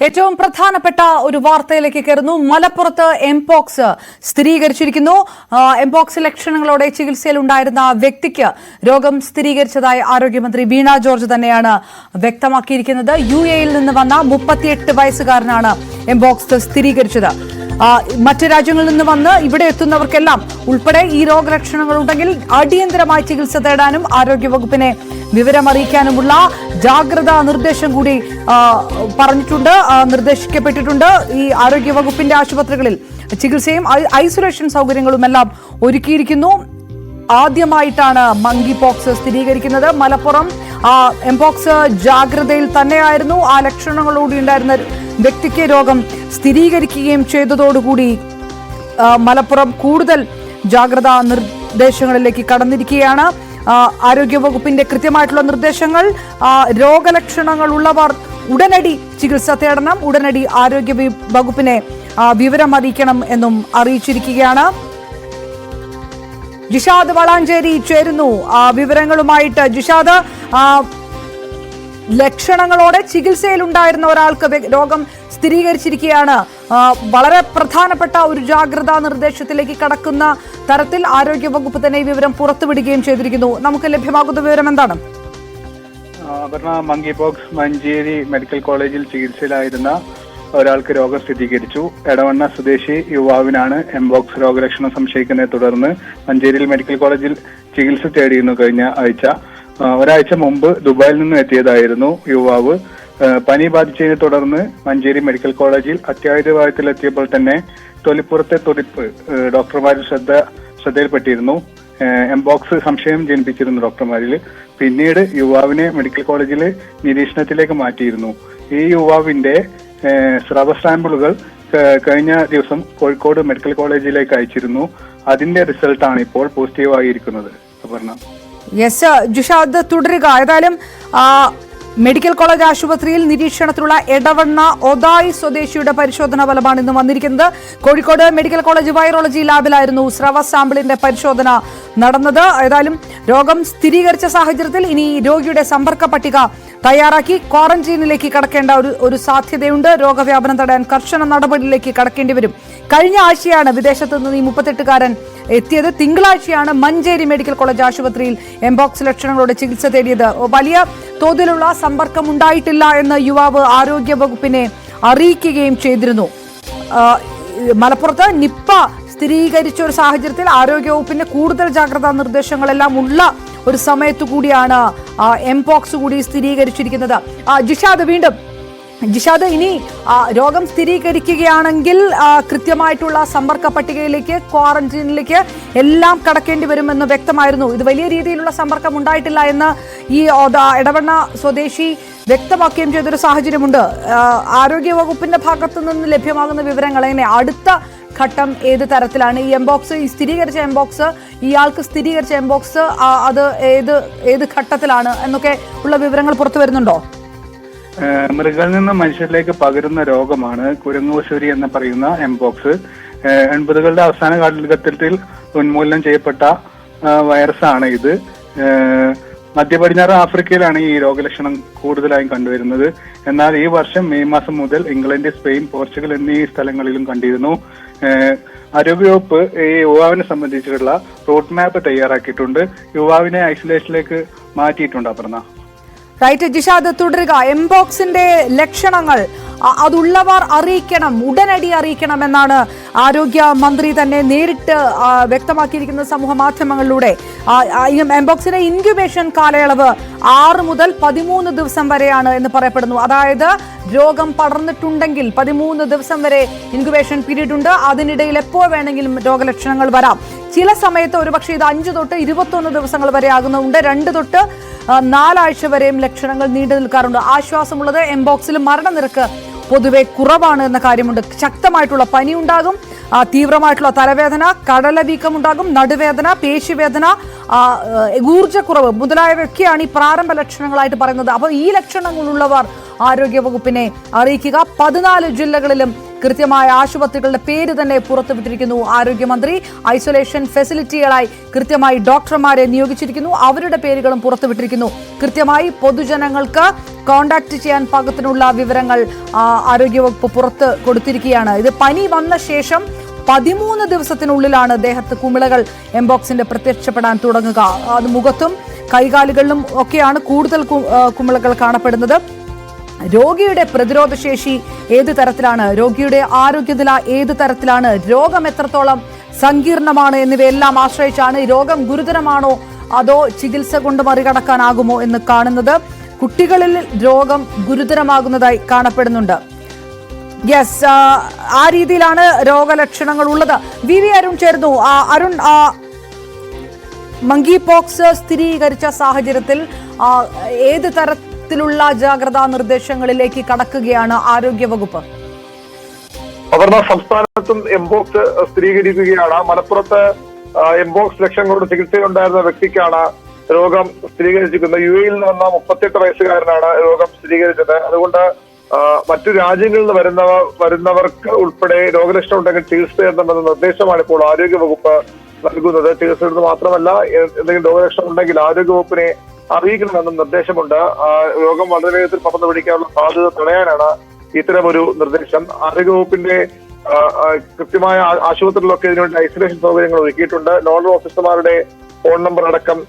ഏറ്റവും പ്രധാനപ്പെട്ട ഒരു വാർത്തയിലേക്ക് കയറുന്നു. മലപ്പുറത്ത് എംപോക്സ് സ്ഥിരീകരിച്ചിരിക്കുന്നു. എംപോക്സ് ലക്ഷണങ്ങളോടെ ചികിത്സയിലുണ്ടായിരുന്ന വ്യക്തിക്ക് രോഗം സ്ഥിരീകരിച്ചതായി ആരോഗ്യമന്ത്രി വീണ ജോർജ് തന്നെയാണ് വ്യക്തമാക്കിയിരിക്കുന്നത്. UAE-യിൽ നിന്ന് വന്ന 38 വയസ്സുകാരനാണ് എംപോക്സ് സ്ഥിരീകരിച്ചത്. മറ്റ് രാജ്യങ്ങളിൽ നിന്ന് വന്ന് ഇവിടെ എത്തുന്നവർക്കെല്ലാം ഉൾപ്പെടെ ഈ രോഗലക്ഷണങ്ങൾ ഉണ്ടെങ്കിൽ അടിയന്തരമായി ചികിത്സ തേടാനും ആരോഗ്യവകുപ്പിനെ വിവരമറിയിക്കാനുമുള്ള ജാഗ്രതാ നിർദ്ദേശം കൂടി പറഞ്ഞിട്ടുണ്ട്, നിർദ്ദേശിക്കപ്പെട്ടിട്ടുണ്ട്. ഈ ആരോഗ്യവകുപ്പിന്റെ ആശുപത്രികളിൽ ചികിത്സയും ഐസൊലേഷൻ സൗകര്യങ്ങളുമെല്ലാം ഒരുക്കിയിരിക്കുന്നു. ആദ്യമായിട്ടാണ് മങ്കി പോക്സ് സ്ഥിരീകരിക്കുന്നത്. മലപ്പുറം എംപോക്സ് ജാഗ്രതയിൽ തന്നെയായിരുന്നു. ആ ലക്ഷണങ്ങളോടെ ഉണ്ടായിരുന്ന വ്യക്തിക്ക് രോഗം സ്ഥിരീകരിക്കുകയും ചെയ്തതോടുകൂടി മലപ്പുറം കൂടുതൽ ജാഗ്രതാ നിർദ്ദേശങ്ങളിലേക്ക് കടന്നിരിക്കുകയാണ്. ആരോഗ്യവകുപ്പിന്റെ കൃത്യമായിട്ടുള്ള നിർദ്ദേശങ്ങൾ, രോഗലക്ഷണങ്ങൾ ഉള്ളവർ ഉടനടി ചികിത്സ തേടണം, ഉടനടി ആരോഗ്യ വകുപ്പിനെ വിവരം അറിയിക്കണം എന്നും അറിയിച്ചിരിക്കുകയാണ്. ജിഷാദ് വളാഞ്ചേരി ചേരുന്നു വിവരങ്ങളുമായിട്ട്. ജിഷാദ്, ലക്ഷണങ്ങളോടെ ചികിത്സയിലുണ്ടായിരുന്ന ഒരാൾക്ക് രോഗം സ്ഥിരീകരിച്ചിരിക്കുകയാണ്. വളരെ പ്രധാനപ്പെട്ട ഒരു ജാഗ്രതാ നിർദ്ദേശത്തിലേക്ക് കടക്കുന്ന തരത്തിൽ ആരോഗ്യവകുപ്പ് തന്നെ ഈ വിവരം പുറത്തുവിടുകയും ചെയ്തിരിക്കുന്നു. നമുക്ക് ലഭ്യമാകുന്ന വിവരം എന്താണ്? മങ്കി പോക്സ് മഞ്ചേരി മെഡിക്കൽ കോളേജിൽ ചികിത്സയിലായിരുന്ന ഒരാൾക്ക് രോഗം സ്ഥിരീകരിച്ചു. എടവണ്ണ സ്വദേശി യുവാവിനാണ് എംപോക്സ് രോഗലക്ഷണം സംശയിക്കുന്നതിനെ തുടർന്ന് മഞ്ചേരിയിൽ മെഡിക്കൽ കോളേജിൽ ചികിത്സ തേടിയിരുന്നു. കഴിഞ്ഞ ഒരാഴ്ച മുമ്പ് ദുബായിൽ നിന്ന് എത്തിയതായിരുന്നു യുവാവ്. പനി ബാധിച്ചതിനെ തുടർന്ന് മഞ്ചേരി മെഡിക്കൽ കോളേജിൽ അത്യാഹിത വിഭാഗത്തിലെത്തിയപ്പോൾ തന്നെ തൊലിപ്പുറത്തെ തുടിപ്പ് ഡോക്ടർമാരിൽ ശ്രദ്ധയിൽപ്പെട്ടിരുന്നു. എംപോക്സ് സംശയം ജനിപ്പിച്ചിരുന്നു ഡോക്ടർമാരിൽ. പിന്നീട് യുവാവിനെ മെഡിക്കൽ കോളേജിൽ നിരീക്ഷണത്തിലേക്ക് മാറ്റിയിരുന്നു. ഈ യുവാവിന്റെ സ്രവ സാമ്പിളുകൾ കഴിഞ്ഞ ദിവസം കോഴിക്കോട് മെഡിക്കൽ കോളേജിലേക്ക് അയച്ചിരുന്നു. അതിന്റെ റിസൾട്ടാണ് ഇപ്പോൾ പോസിറ്റീവ് ആയിരിക്കുന്നത്. യെസ് ജിഷാദ്, തുടരുക. ഏതായാലും മെഡിക്കൽ കോളേജ് ആശുപത്രിയിൽ നിരീക്ഷണത്തിലുള്ള എടവണ്ണ ഒതായി സ്വദേശിയുടെ പരിശോധനാ ഫലമാണ് ഇന്ന് വന്നിരിക്കുന്നത്. കോഴിക്കോട് മെഡിക്കൽ കോളേജ് വൈറോളജി ലാബിലായിരുന്നു സ്രവ സാമ്പിളിന്റെ പരിശോധന നടന്നത്. ഏതായാലും രോഗം സ്ഥിരീകരിച്ച സാഹചര്യത്തിൽ ഇനി രോഗിയുടെ സമ്പർക്ക പട്ടിക തയ്യാറാക്കി ക്വാറന്റീനിലേക്ക് കടക്കേണ്ട ഒരു സാധ്യതയുണ്ട്. രോഗവ്യാപനം തടയാൻ കർശന നടപടിയിലേക്ക് കടക്കേണ്ടി വരും. കഴിഞ്ഞ ആഴ്ചയാണ് വിദേശത്ത് നിന്ന് ഈ 38-കാരൻ എത്തിയത്. തിങ്കളാഴ്ചയാണ് മഞ്ചേരി മെഡിക്കൽ കോളേജ് ആശുപത്രിയിൽ എംപോക്സ് ലക്ഷണങ്ങളോടെ ചികിത്സ തേടിയത്. വലിയ തോതിലുള്ള സമ്പർക്കം ഉണ്ടായിട്ടില്ല എന്ന് യുവാവ് ആരോഗ്യ വകുപ്പിനെ അറിയിക്കുകയും ചെയ്തിരുന്നു. മലപ്പുറത്ത് നിപ്പ സ്ഥിരീകരിച്ച ഒരു സാഹചര്യത്തിൽ ആരോഗ്യവകുപ്പിന്റെ കൂടുതൽ ജാഗ്രതാ നിർദ്ദേശങ്ങളെല്ലാം ഉള്ള ഒരു സമയത്തു കൂടിയാണ് എംപോക്സ് കൂടി സ്ഥിരീകരിച്ചിരിക്കുന്നത്. ജിഷാദ്, ഇനി രോഗം സ്ഥിരീകരിക്കുകയാണെങ്കിൽ കൃത്യമായിട്ടുള്ള സമ്പർക്ക പട്ടികയിലേക്ക്, ക്വാറന്റീനിലേക്ക് എല്ലാം കടക്കേണ്ടി വരുമെന്ന് വ്യക്തമായിരുന്നു. ഇത് വലിയ രീതിയിലുള്ള സമ്പർക്കം ഉണ്ടായിട്ടില്ല എന്ന് ഈ എടവണ്ണ സ്വദേശി വ്യക്തമാക്കുകയും ചെയ്തൊരു സാഹചര്യമുണ്ട്. ആരോഗ്യ വകുപ്പിന്റെ ഭാഗത്തു നിന്ന് ലഭ്യമാകുന്ന വിവരങ്ങൾ എങ്ങനെ, അടുത്ത ഘട്ടം ഏത് തരത്തിലാണ്? ഈ എംപോക്സ്, ഈ സ്ഥിരീകരിച്ച എംപോക്സ്, ഇയാൾക്ക് സ്ഥിരീകരിച്ച എംപോക്സ് അത് ഏത് ഘട്ടത്തിലാണ് എന്നൊക്കെ ഉള്ള വിവരങ്ങൾ പുറത്തു വരുന്നുണ്ടോ? മൃഗങ്ങളിൽ നിന്ന് മനുഷ്യരിലേക്ക് പകരുന്ന രോഗമാണ് കുരങ്ങുപശൂരി എന്ന് പറയുന്ന എംപോക്സ്. 80കളുടെ അവസാന കാലഘട്ടത്തിൽ ഉന്മൂലനം ചെയ്യപ്പെട്ട വൈറസാണ് ഇത്. മധ്യ പടിഞ്ഞാറ് ആഫ്രിക്കയിലാണ് ഈ രോഗലക്ഷണം കൂടുതലായും കണ്ടുവരുന്നത്. എന്നാൽ ഈ വർഷം മെയ് മാസം മുതൽ ഇംഗ്ലണ്ട്, സ്പെയിൻ, പോർച്ചുഗൽ എന്നീ സ്ഥലങ്ങളിലും കണ്ടിരുന്നു. ആരോഗ്യവകുപ്പ് ഈ യുവാവിനെ സംബന്ധിച്ചിട്ടുള്ള റൂട്ട് മാപ്പ് തയ്യാറാക്കിയിട്ടുണ്ട്. യുവാവിനെ ഐസൊലേഷനിലേക്ക് മാറ്റിയിട്ടുണ്ട്. അപർണ. റൈറ്റ് ജിഷാദ്, തുടരുക. എംപോക്സിന്റെ ലക്ഷണങ്ങൾ അതുള്ളവർ അറിയിക്കണം, ഉടനടി അറിയിക്കണം എന്നാണ് ആരോഗ്യ മന്ത്രി തന്നെ നേരിട്ട് വ്യക്തമാക്കിയിരിക്കുന്നത് സമൂഹ മാധ്യമങ്ങളിലൂടെ. എംപോക്സിന്റെ ഇൻക്യുബേഷൻ കാലയളവ് 6 മുതൽ 13 ദിവസം വരെയാണ് എന്ന് പറയപ്പെടുന്നു. അതായത് രോഗം പടർന്നിട്ടുണ്ടെങ്കിൽ 13 ദിവസം വരെ ഇൻക്യുബേഷൻ പീരീഡ് ഉണ്ട്. അതിനിടയിൽ എപ്പോൾ വേണമെങ്കിലും രോഗലക്ഷണങ്ങൾ വരാം. ചില സമയത്ത് ഒരുപക്ഷെ ഇത് 5 തൊട്ട് 21 ദിവസങ്ങൾ വരെ ആകുന്നുണ്ട്. 2 തൊട്ട് 4 ആഴ്ച വരെയും ലക്ഷണങ്ങൾ നീണ്ടു നിൽക്കാറുണ്ട്. ആശ്വാസമുള്ളത് എംപോക്സിൽ മരണനിരക്ക് പൊതുവെ കുറവാണ് എന്ന കാര്യമുണ്ട്. ശക്തമായിട്ടുള്ള പനി ഉണ്ടാകും, തീവ്രമായിട്ടുള്ള തലവേദന, കടലവീക്കം ഉണ്ടാകും, നടുവേദന, പേശിവേദന, ഊർജ്ജക്കുറവ് മുതലായവയൊക്കെയാണ് ഈ പ്രാരംഭ ലക്ഷണങ്ങളായിട്ട് പറയുന്നത്. അപ്പോൾ ഈ ലക്ഷണങ്ങളുള്ളവർ ആരോഗ്യ വകുപ്പിനെ അറിയിക്കുക. 14 ജില്ലകളിലും കൃത്യമായ ആശുപത്രികളുടെ പേര് തന്നെ പുറത്തുവിട്ടിരിക്കുന്നു ആരോഗ്യമന്ത്രി. ഐസൊലേഷൻ ഫെസിലിറ്റികളായി കൃത്യമായി ഡോക്ടർമാരെ നിയോഗിച്ചിരിക്കുന്നു. അവരുടെ പേരുകളും പുറത്തുവിട്ടിരിക്കുന്നു. കൃത്യമായി പൊതുജനങ്ങൾക്ക് കോണ്ടാക്ട് ചെയ്യാൻ പാകത്തിനുള്ള വിവരങ്ങൾ ആരോഗ്യവകുപ്പ് പുറത്ത് കൊടുത്തിരിക്കുകയാണ്. ഇത് പനി വന്ന ശേഷം 13 ദിവസത്തിനുള്ളിലാണ് ദേഹത്ത് കുമിളകൾ എംബോക്സിന്റെ പ്രത്യക്ഷപ്പെടാൻ തുടങ്ങുക. അത് മുഖത്തും കൈകാലുകളിലും ഒക്കെയാണ് കൂടുതൽ കുമിളകൾ കാണപ്പെടുന്നത്. രോഗിയുടെ പ്രതിരോധശേഷി ഏത് തരത്തിലാണ്, രോഗിയുടെ ആരോഗ്യനില ഏത് തരത്തിലാണ്, രോഗം എത്രത്തോളം സങ്കീർണമാണ് എന്നിവയെല്ലാം ആശ്രയിച്ചാണ് രോഗം ഗുരുതരമാണോ അതോ ചികിത്സ കൊണ്ട് മറികടക്കാനാകുമോ എന്ന് കാണുന്നത്. കുട്ടികളിൽ രോഗം ഗുരുതരമാകുന്നതായി കാണപ്പെടുന്നുണ്ട്. യെസ്, ആ രീതിയിലാണ് രോഗലക്ഷണങ്ങൾ ഉള്ളത്. വി അരുൺ ചേർന്നു. അരുൺ, മങ്കി പോക്സ് സ്ഥിരീകരിച്ച സാഹചര്യത്തിൽ ഏത് തരത്തിലുള്ള ജാഗ്രതാ നിർദ്ദേശങ്ങളിലേക്ക് കടക്കുകയാണ് ആരോഗ്യവകുപ്പ്? സംസ്ഥാനത്തും എംപോക്സ് സ്ഥിരീകരിക്കുകയാണ്. മലപ്പുറത്ത് എംപോക്സ് ലക്ഷങ്ങളുടെ ചികിത്സയിലുണ്ടായിരുന്ന വ്യക്തിക്കാണ് രോഗം സ്ഥിരീകരിച്ചിരിക്കുന്നത്. യുഎയിൽ നിന്ന് വന്ന 38 വയസ്സുകാരനാണ് രോഗം സ്ഥിരീകരിച്ചത്. അതുകൊണ്ട് മറ്റു രാജ്യങ്ങളിൽ നിന്ന് വരുന്നവർക്ക് ഉൾപ്പെടെ രോഗലക്ഷണം ഉണ്ടെങ്കിൽ ചികിത്സ തേടണമെന്ന നിർദ്ദേശമാണ് ഇപ്പോൾ ആരോഗ്യവകുപ്പ് നൽകുന്നത്. ചികിത്സ തേടുന്നത് മാത്രമല്ല, എന്തെങ്കിലും രോഗലക്ഷണം ഉണ്ടെങ്കിൽ ആരോഗ്യവകുപ്പിനെ അറിയിക്കണമെന്നും നിർദ്ദേശമുണ്ട്. രോഗം വളരെ വേഗത്തിൽ പകർന്നു പിടിക്കാനുള്ള സാധ്യത തടയാനാണ് ഇത്തരമൊരു നിർദ്ദേശം. ആരോഗ്യവകുപ്പിന്റെ കൃത്യമായ ആശുപത്രികളിലൊക്കെ ഇതിനുവേണ്ടി ഐസൊലേഷൻ സൗകര്യങ്ങൾ ഒരുക്കിയിട്ടുണ്ട്. നോഡൽ ഓഫീസർമാരുടെ ഫോൺ നമ്പർ അടക്കം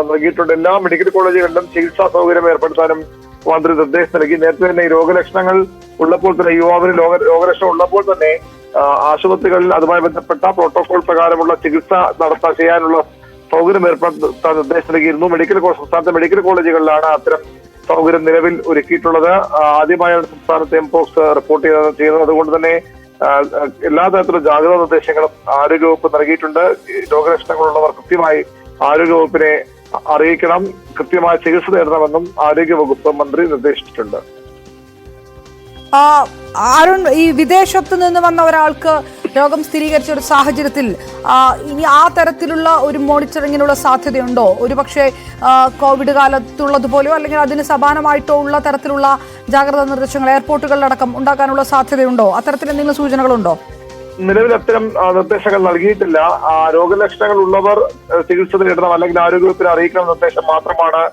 നൽകിയിട്ടുണ്ട്. എല്ലാ മെഡിക്കൽ കോളേജുകളിലും ചികിത്സാ സൗകര്യം ഏർപ്പെടുത്താനും മന്ത്രി നിർദ്ദേശം നൽകി. നേരത്തെ തന്നെ ഈ രോഗലക്ഷണങ്ങൾ ഉള്ളപ്പോൾ തന്നെ, യുവാവിന് രോഗലക്ഷണം ഉള്ളപ്പോൾ തന്നെ ആശുപത്രികളിൽ അതുമായി ബന്ധപ്പെട്ട പ്രോട്ടോകോൾ പ്രകാരമുള്ള ചികിത്സ ചെയ്യാനുള്ള സൗകര്യം ഏർപ്പെടുത്താൻ നിർദ്ദേശം നൽകിയിരുന്നു. സംസ്ഥാനത്തെ മെഡിക്കൽ കോളേജുകളിലാണ് അത്തരം സൗകര്യം നിലവിൽ ഒരുക്കിയിട്ടുള്ളത്. ആദ്യമായാണ് സംസ്ഥാനത്ത് എംപോക്സ് റിപ്പോർട്ട് ചെയ്യുന്നത്. അതുകൊണ്ട് തന്നെ എല്ലാ തരത്തിലുള്ള ജാഗ്രതാ നിർദ്ദേശങ്ങളും ആരോഗ്യവകുപ്പ് നൽകിയിട്ടുണ്ട്. രോഗലക്ഷണങ്ങളുള്ളവർ കൃത്യമായി ആരോഗ്യവകുപ്പിനെ അറിയിക്കണം, കൃത്യമായ ചികിത്സ നേടണമെന്നും ആരോഗ്യവകുപ്പ് മന്ത്രി നിർദ്ദേശിച്ചിട്ടുണ്ട്. അരുൺ, ഈ വിദേശത്ത് നിന്ന് വന്ന ഒരാൾക്ക് രോഗം സ്ഥിരീകരിച്ച ഒരു സാഹചര്യത്തിൽ ഇനി ആ തരത്തിലുള്ള ഒരു മോണിറ്ററിങ്ങിനുള്ള സാധ്യതയുണ്ടോ? ഒരുപക്ഷെ കോവിഡ് കാലത്തുള്ളതുപോലെയോ അല്ലെങ്കിൽ അതിന് സമാനമായിട്ടോ ഉള്ള തരത്തിലുള്ള ജാഗ്രതാ നിർദ്ദേശങ്ങൾ എയർപോർട്ടുകളിലടക്കം ഉണ്ടാക്കാനുള്ള സാധ്യതയുണ്ടോ? അത്തരത്തിൽ എന്തെങ്കിലും സൂചനകളുണ്ടോ? നിലവിൽ അത്തരം നിർദ്ദേശങ്ങൾ നൽകിയിട്ടില്ല. രോഗലക്ഷണങ്ങൾ ഉള്ളവർ ചികിത്സ നേടണം അല്ലെങ്കിൽ ആരോഗ്യവകുപ്പിനെ അറിയിക്കണം നിർദ്ദേശം മാത്രമാണ്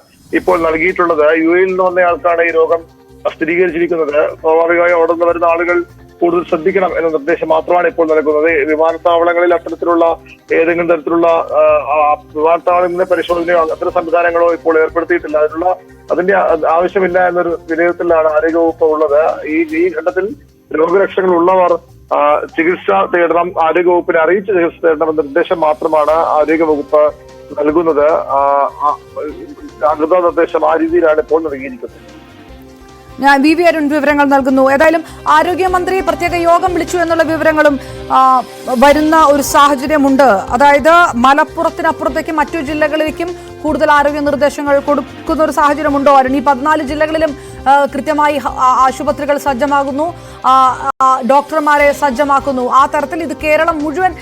ഇപ്പോൾ നൽകിയിട്ടുള്ളത്. യുഎയിൽ നിന്ന് വന്നയാൾക്കാണ് ഈ രോഗം സ്ഥിരീകരിച്ചിരിക്കുന്നത്. സ്വാഭാവികമായി അവിടെ നിന്ന് വരുന്ന ആളുകൾ കൂടുതൽ ശ്രദ്ധിക്കണം എന്ന നിർദ്ദേശം മാത്രമാണ് ഇപ്പോൾ നൽകുന്നത്. വിമാനത്താവളങ്ങളിൽ അത്തരത്തിലുള്ള ഏതെങ്കിലും തരത്തിലുള്ള വിമാനത്താവളങ്ങളിലെ പരിശോധനയോ അത്തരം സംവിധാനങ്ങളോ ഇപ്പോൾ ഏർപ്പെടുത്തിയിട്ടില്ല. അതിന്റെ ആവശ്യമില്ല എന്നൊരു വിലയിരുത്തലാണ് ആരോഗ്യവകുപ്പ് ഉള്ളത്. ഈ ഘട്ടത്തിൽ രോഗലക്ഷണങ്ങൾ ഉള്ളവർ ചികിത്സ തേടണം, ആരോഗ്യവകുപ്പിനെ അറിയിച്ച് ചികിത്സ തേടണമെന്ന നിർദ്ദേശം മാത്രമാണ് ആരോഗ്യവകുപ്പ് നൽകുന്നത്. ജാഗ്രതാ നിർദ്ദേശം ആ രീതിയിലാണ് ഇപ്പോൾ നൽകിയിരിക്കുന്നത്. ഞാൻ വി അരുൺ വിവരങ്ങൾ നൽകുന്നു. ഏതായാലും ആരോഗ്യമന്ത്രി പ്രത്യേക യോഗം വിളിച്ചു എന്നുള്ള വിവരങ്ങളും വരുന്ന ഒരു സാഹചര്യമുണ്ട്. അതായത് മലപ്പുറത്തിനപ്പുറത്തേക്ക് മറ്റു ജില്ലകളിലേക്കും കൂടുതൽ ആരോഗ്യ നിർദ്ദേശങ്ങൾ കൊടുക്കുന്ന ഒരു സാഹചര്യമുണ്ടോ അരുൺ? ഈ 14 ജില്ലകളിലും കൃത്യമായി ആശുപത്രികൾ സജ്ജമാകുന്നു, ഡോക്ടർമാരെ സജ്ജമാക്കുന്നു. ആ തരത്തിൽ ഇത് കേരളം മുഴുവൻ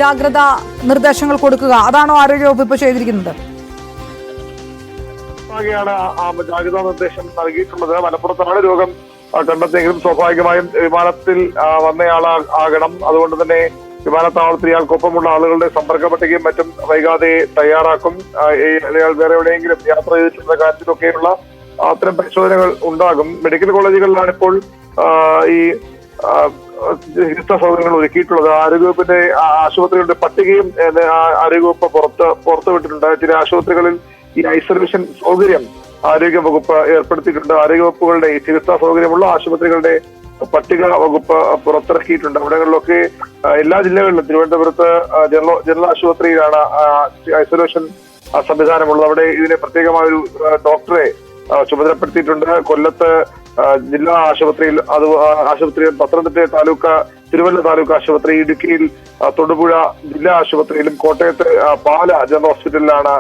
ജാഗ്രതാ നിർദ്ദേശങ്ങൾ കൊടുക്കുക, അതാണോ ആരോഗ്യവകുപ്പ് ഇപ്പോൾ ചെയ്തിരിക്കുന്നത്? ജാഗ്രതാ നിർദ്ദേശം നൽകിയിട്ടുള്ളത്. മലപ്പുറത്താണ് രോഗം കണ്ടെത്തിയെങ്കിലും സ്വാഭാവികമായും വിമാനത്തിൽ വന്നയാളാകണം. അതുകൊണ്ട് തന്നെ വിമാനത്താവളത്തിൽ ഇയാൾക്കൊപ്പമുള്ള ആളുകളുടെ സമ്പർക്ക പട്ടികയും മറ്റും വൈകാതെ തയ്യാറാക്കും. ഇയാൾ വേറെ എവിടെയെങ്കിലും യാത്ര ചെയ്തിട്ടുള്ള കാര്യത്തിലൊക്കെയുള്ള അത്തരം പരിശോധനകൾ ഉണ്ടാകും. മെഡിക്കൽ കോളേജുകളിലാണ് ഇപ്പോൾ ഈ ചികിത്സാ സൗകര്യങ്ങൾ ഒരുക്കിയിട്ടുള്ളത്. ആരോഗ്യവകുപ്പിന്റെ ആശുപത്രികളുടെ പട്ടികയും ആരോഗ്യവകുപ്പ് പുറത്തുവിട്ടിട്ടുണ്ട്. ചില ആശുപത്രികളിൽ ഈ ഐസൊലേഷൻ സൗകര്യം ആരോഗ്യവകുപ്പ് ഏർപ്പെടുത്തിയിട്ടുണ്ട്. ആരോഗ്യവകുപ്പുകളുടെ ഈ ചികിത്സാ സൗകര്യമുള്ള ആശുപത്രികളുടെ പട്ടിക വകുപ്പ് പുറത്തിറക്കിയിട്ടുണ്ട്. അവിടങ്ങളിലൊക്കെ എല്ലാ ജില്ലകളിലും തിരുവനന്തപുരത്ത് ജനറൽ ആശുപത്രിയിലാണ് ഐസൊലേഷൻ സംവിധാനമുള്ളത്. അവിടെ ഇതിന് പ്രത്യേകമായ ഒരു ഡോക്ടറെ ചുമതലപ്പെടുത്തിയിട്ടുണ്ട്. കൊല്ലത്ത് ജില്ലാ ആശുപത്രിയിൽ പത്തനംതിട്ട താലൂക്ക് തിരുവല്ല താലൂക്ക് ആശുപത്രി, ഇടുക്കിയിൽ തൊടുപുഴ ജില്ലാ ആശുപത്രിയിലും കോട്ടയത്ത് പാല ജനറൽ ഹോസ്പിറ്റലിലാണ്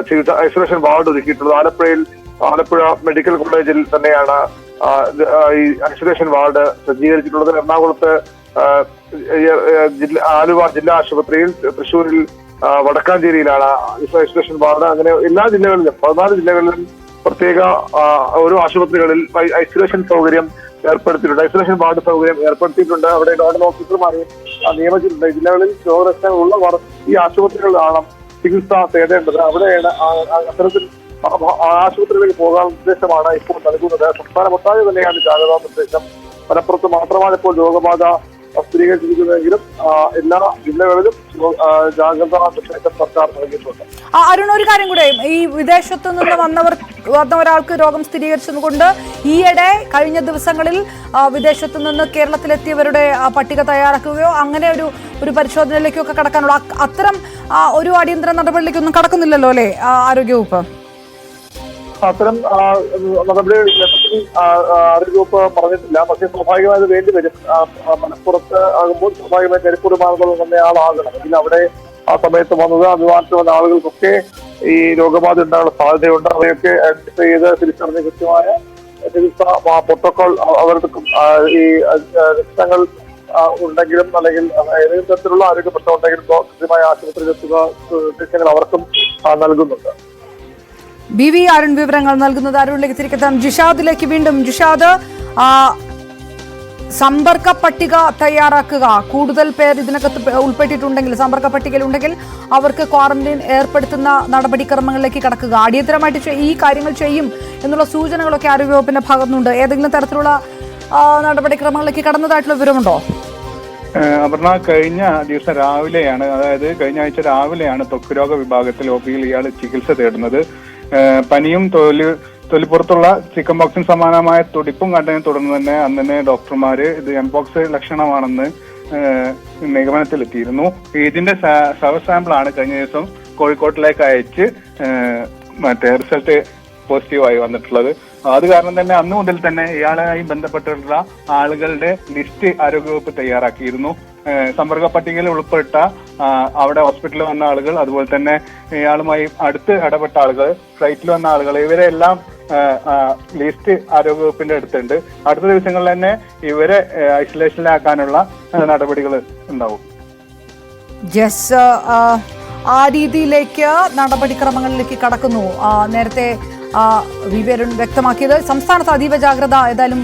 ചികിത്സ ഐസൊലേഷൻ വാർഡ് ഒരുക്കിയിട്ടുള്ളത്. ആലപ്പുഴ മെഡിക്കൽ കോളേജിൽ തന്നെയാണ് ഈ ഐസൊലേഷൻ വാർഡ് സജ്ജീകരിച്ചിട്ടുള്ളത്. എറണാകുളത്ത് ആലുവ ജില്ലാ ആശുപത്രിയിൽ, തൃശ്ശൂരിൽ വടക്കാഞ്ചേരിയിലാണ് ഐസൊലേഷൻ വാർഡ്. അങ്ങനെ എല്ലാ ജില്ലകളിലും 14 ജില്ലകളിലും പ്രത്യേക ഓരോ ആശുപത്രികളിൽ ഐസൊലേഷൻ സൗകര്യം ഏർപ്പെടുത്തിയിട്ടുണ്ട്. ഐസൊലേഷൻ വാർഡ് സൗകര്യം ഏർപ്പെടുത്തിയിട്ടുണ്ട്. അവിടെ നോഡൽ ഓഫീസർമാരെയും നിയമിച്ചിട്ടുണ്ട്. ജില്ലകളിൽ രോഗലക്ഷണങ്ങൾ ഉള്ളവർ ഈ ആശുപത്രികളിലാണ് ചികിത്സ തേടേണ്ടത്. അവിടെയാണ് അത്തരത്തിൽ ആശുപത്രികളിലേക്ക് പോകാനുള്ള നിർദ്ദേശമാണ് ഇപ്പോൾ നൽകുന്നത്. സംസ്ഥാനമൊട്ടാകെ തന്നെയാണ് ജാഗ്രതാ നിർദ്ദേശം. മലപ്പുറത്ത് മാത്രമാണ് ഇപ്പോൾ രോഗബാധ സ്ഥിരീകരിച്ചിരിക്കുന്നതെങ്കിലും എല്ലാ ജില്ലകളിലും ജാഗ്രതാ നിർദ്ദേശം സർക്കാർ നൽകിയിട്ടുണ്ട്. അരുൺ, ഒരു കാര്യം കൂടെ, ഈ വിദേശത്തു നിന്ന് വന്ന ഒരാൾക്ക് രോഗം സ്ഥിരീകരിച്ചതുകൊണ്ട് ഈയിടെ കഴിഞ്ഞ ദിവസങ്ങളിൽ വിദേശത്തു നിന്ന് കേരളത്തിലെത്തിയവരുടെ പട്ടിക തയ്യാറാക്കുകയോ അങ്ങനെ ഒരു പരിശോധനയിലേക്കോ ഒക്കെ കടക്കാനുള്ള അത്തരം ഒരു അടിയന്തര നടപടിയിലേക്കൊന്നും കടക്കുന്നില്ലല്ലോ അല്ലേ ആരോഗ്യവകുപ്പ്? അത്തരം നടപടി ആരോഗ്യവകുപ്പ് പറഞ്ഞിട്ടില്ല. പക്ഷേ സ്വാഭാവികമായത് വേണ്ടി വരും. മലപ്പുറത്ത് ആകുമ്പോൾ സ്വാഭാവികമായി കരിപ്പൂർ വിമാനത്തിൽ വന്ന ആളാകണം. എങ്കിൽ അവിടെ ആ സമയത്ത് വന്നത് വിമാനത്തിൽ വന്ന ആളുകൾക്കൊക്കെ ഈ രോഗബാധ ഉണ്ടാകാനുള്ള സാധ്യതയുണ്ട്. അവയൊക്കെ ഐഡന്റിഫൈ ചെയ്ത് തിരിച്ചറിഞ്ഞ് കൃത്യമായ ചികിത്സ പ്രോട്ടോകോൾ അവർക്കും ഈ ലക്ഷണങ്ങൾ ഉണ്ടെങ്കിലും അല്ലെങ്കിൽ ഏതെങ്കിലും തരത്തിലുള്ള ആരോഗ്യ പ്രശ്നം ഉണ്ടെങ്കിലും കൃത്യമായ ആശുപത്രിയിലെത്തുക നിർദ്ദേശങ്ങൾ അവർക്കും നൽകുന്നുണ്ട്. BV അരുൺ വിവരങ്ങൾ നൽകുന്നത്. അരുണിലേക്ക് തിരികെത്താം. ജിഷാദിലേക്ക് വീണ്ടും. ജിഷാദ്, സമ്പർക്ക പട്ടിക തയ്യാറാക്കുക. കൂടുതൽ പേർ ഇതിനകത്ത് ഉൾപ്പെട്ടിട്ടുണ്ടെങ്കിൽ, സമ്പർക്ക പട്ടികയിൽ ഉണ്ടെങ്കിൽ അവർക്ക് ക്വാറന്റൈൻ ഏർപ്പെടുത്തുന്ന നടപടിക്രമങ്ങളിലേക്ക് കടക്കുക. അടിയന്തരമായിട്ട് ഈ കാര്യങ്ങൾ ചെയ്യും എന്നുള്ള സൂചനകളൊക്കെ ആരോഗ്യവകുപ്പിന്റെ ഭാഗത്തുനിന്നുണ്ട്. ഏതെങ്കിലും തരത്തിലുള്ള നടപടിക്രമങ്ങളിലേക്ക് കടന്നതായിട്ടുള്ള വിവരമുണ്ടോ? അപർണ, കഴിഞ്ഞ ദിവസം രാവിലെയാണ്, അതായത് കഴിഞ്ഞ ആഴ്ച രാവിലെയാണ് ത്വക്ക് രോഗ വിഭാഗത്തിൽ OPയിൽ ഇയാൾ ചികിത്സ തേടുന്നത്. പനിയും തൊലിപ്പുറത്തുള്ള ചിക്കൻ ബോക്സിന് സമാനമായ തുടിപ്പും കണ്ടതിനെ തുടർന്ന് തന്നെ അന്ന് ഡോക്ടർമാര് ഇത് എംപോക്സ് ലക്ഷണമാണെന്ന് നിഗമനത്തിലെത്തിയിരുന്നു. ഇതിന്റെ സാമ്പിളാണ് കഴിഞ്ഞ ദിവസം കോഴിക്കോട്ടിലേക്ക് അയച്ച് റിസൾട്ട് പോസിറ്റീവായി വന്നിട്ടുള്ളത്. അത് കാരണം തന്നെ അന്നു മുതൽ തന്നെ ഇയാളുമായി ബന്ധപ്പെട്ടിട്ടുള്ള ആളുകളുടെ ലിസ്റ്റ് ആരോഗ്യവകുപ്പ് തയ്യാറാക്കിയിരുന്നു. സമ്പർക്ക പട്ടികയിൽ ഉൾപ്പെട്ട അവിടെ ഹോസ്പിറ്റലിൽ വന്ന ആളുകൾ, അതുപോലെ തന്നെ ഇയാളുമായി അടുത്ത് ഇടപെട്ട ആളുകൾ, ഫ്ലൈറ്റിൽ വന്ന ആളുകൾ, ഇവരെല്ലാം ലിസ്റ്റ് ആരോഗ്യവകുപ്പിന്റെ അടുത്തുണ്ട്. അടുത്ത ദിവസങ്ങളിൽ തന്നെ ഇവരെ ഐസൊലേഷനിലാക്കാനുള്ള നടപടികൾ ഉണ്ടാവും. ആ രീതിയിലേക്ക് നടപടിക്രമങ്ങളിലേക്ക് കടക്കുന്നു. നേരത്തെ VV അരുൺ വ്യക്തമാക്കിയത് സംസ്ഥാനത്ത് അതീവ ജാഗ്രത ഏതായാലും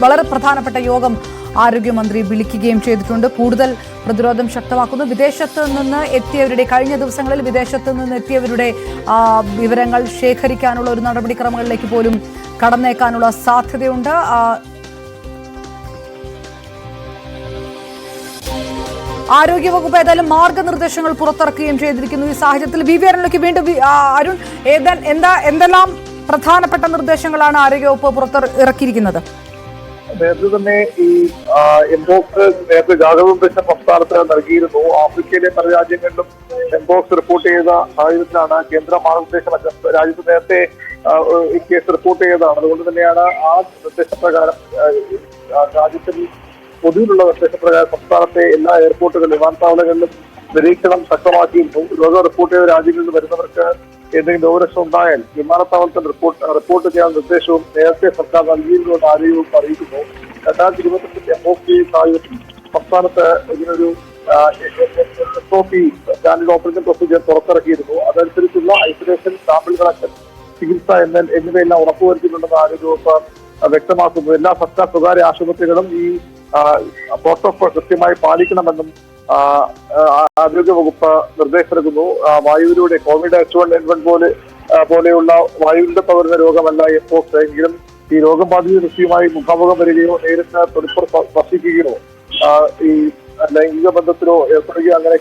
വളരെ പ്രധാനപ്പെട്ട യോഗം ആരോഗ്യമന്ത്രി വിളിക്കുകയും ചെയ്തിട്ടുണ്ട്. കൂടുതൽ പ്രതിരോധം ശക്തമാക്കുന്നു. വിദേശത്ത് നിന്ന് എത്തിയവരുടെ, കഴിഞ്ഞ ദിവസങ്ങളിൽ വിദേശത്ത് നിന്ന് എത്തിയവരുടെ വിവരങ്ങൾ ശേഖരിക്കാനുള്ള ഒരു നടപടിക്രമങ്ങളിലേക്ക് പോലും കടന്നേക്കാനുള്ള സാധ്യതയുണ്ട്. ആരോഗ്യവകുപ്പ് ഏതായാലും മാർഗനിർദ്ദേശങ്ങൾ പുറത്തിറക്കുകയും ചെയ്തിരിക്കുന്നു. ഈ സാഹചര്യത്തിൽ VV അരുണിലേക്ക് വീണ്ടും അരുൺ, എന്തെല്ലാം പ്രധാനപ്പെട്ട നിർദ്ദേശങ്ങളാണ് ആരോഗ്യവകുപ്പ് പുറത്തിറക്കിയിരിക്കുന്നത്? നേരത്തെ തന്നെ ഈ എംപോക്സ് നേരത്തെ ജാഗ്രത നിർദ്ദേശം സംസ്ഥാനത്ത് നൽകിയിരുന്നു. ആഫ്രിക്കയിലെ പല രാജ്യങ്ങളിലും എംപോക്സ് റിപ്പോർട്ട് ചെയ്ത സാഹചര്യത്തിലാണ് കേന്ദ്ര മാർഗനിർദ്ദേശം. രാജ്യത്ത് നേരത്തെ ഈ കേസ് റിപ്പോർട്ട് ചെയ്തതാണ്. അതുകൊണ്ട് തന്നെയാണ് ആ നിർദ്ദേശപ്രകാരം രാജ്യത്തിൽ പൊതുവിലുള്ള നിർദ്ദേശപ്രകാരം സംസ്ഥാനത്തെ എല്ലാ എയർപോർട്ടുകളിലും വിമാനത്താവളങ്ങളിലും നിരീക്ഷണം ശക്തമാക്കിയിരുന്നു. രോഗം റിപ്പോർട്ട് ചെയ്ത രാജ്യങ്ങളിൽ നിന്ന് വരുന്നവർക്ക് എന്തെങ്കിലും രോഗലക്ഷണം ഉണ്ടായാൽ വിമാനത്താവളത്തിൽ റിപ്പോർട്ട് ചെയ്യാൻ നിർദ്ദേശവും നേരത്തെ സർക്കാർ നൽകിയിരുന്നുവെന്ന് ആരോഗ്യവകുപ്പ് അറിയിക്കുന്നു. 2022 MOP സാഹചര്യത്തിൽ സംസ്ഥാനത്ത് ഇതിനൊരു SOP സ്റ്റാൻഡേർഡ് ഓപ്പറേഷൻ പ്രൊസീജിയർ പുറത്തിറക്കിയിരുന്നു. അതനുസരിച്ചുള്ള ഐസൊലേഷൻ, സാമ്പിൾ കളക്ഷൻ, ചികിത്സ എന്നിവയെല്ലാം ഉറപ്പുവരുത്തിയിട്ടുണ്ടെന്ന് ആരോഗ്യവകുപ്പ് വ്യക്തമാക്കുന്നു. എല്ലാ സർക്കാർ സ്വകാര്യ ആശുപത്രികളും ഈ പ്രോട്ടോകോൾ കൃത്യമായി പാലിക്കണമെന്നും ആരോഗ്യവകുപ്പ് നിർദ്ദേശം നൽകുന്നു. വായുവിലൂടെ കോവിഡ് H1N1 പോലെയുള്ള വായുവിന്റെ പകരുന്ന രോഗമല്ല എംപോക്സ്. എങ്കിലും ഈ രോഗബാധിത വ്യക്തിയുമായി മുഖാമുഖം വരികയോ നേരിട്ട് തൊലിപ്പുറ സ്പർശിക്കുകയോ ഈ ലൈംഗിക ബന്ധത്തിലോ ഏർപ്പെടുകയോ അങ്ങനെ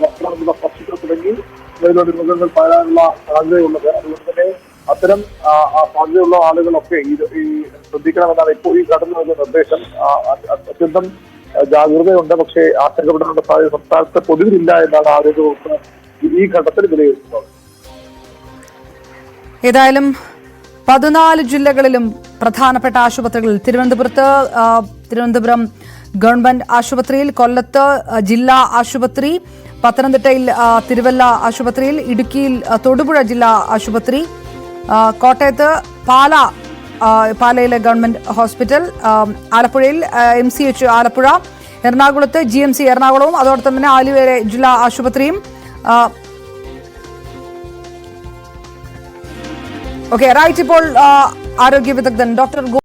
വസ്ത്രമുള്ള സ്പർശിക്കോ തുടങ്ങി ഇതിലുള്ള രോഗങ്ങൾ പകരാനുള്ള സാധ്യതയുള്ളത്. അതുകൊണ്ട് തന്നെ അത്തരം സാധ്യതയുള്ള ആളുകളൊക്കെ ഈ ശ്രദ്ധിക്കണമെന്നാണ് ഇപ്പോൾ ഈ കടന്നു വരുന്ന നിർദ്ദേശം. അത്യന്തം ജാഗ്രതയുണ്ട്. പക്ഷേ ആശങ്കപ്പെടാനുള്ള സാധ്യത സംസ്ഥാനത്ത് പൊതുവിലില്ല എന്നാണ് ആരോഗ്യവകുപ്പ് ഈ ഘട്ടത്തിൽ വിലയിരുത്തുന്നത്. ഏതായാലും 14 ജില്ലകളിലും പ്രധാനപ്പെട്ട ആശുപത്രികളിൽ തിരുവനന്തപുരം ഗവൺമെന്റ് ആശുപത്രിയിൽ, കൊല്ലത്ത് ജില്ലാ ആശുപത്രി, പത്തനംതിട്ടയിൽ തിരുവല്ല ആശുപത്രിയിൽ, ഇടുക്കിയിൽ തൊടുപുഴ ജില്ലാ ആശുപത്രി, കോട്ടയത്ത് പാലയിലെ ഗവൺമെന്റ് ഹോസ്പിറ്റൽ, ആലപ്പുഴയിൽ MCH ആലപ്പുഴ, എറണാകുളത്ത് GMC എറണാകുളവും, അതോടൊപ്പം തന്നെ ആലുവയിലെ ജില്ലാ ആശുപത്രിയും, ഓക്കെ റൈറ്റ്. ഇപ്പോൾ ആരോഗ്യ വിദഗ്ധൻ ഡോക്ടർ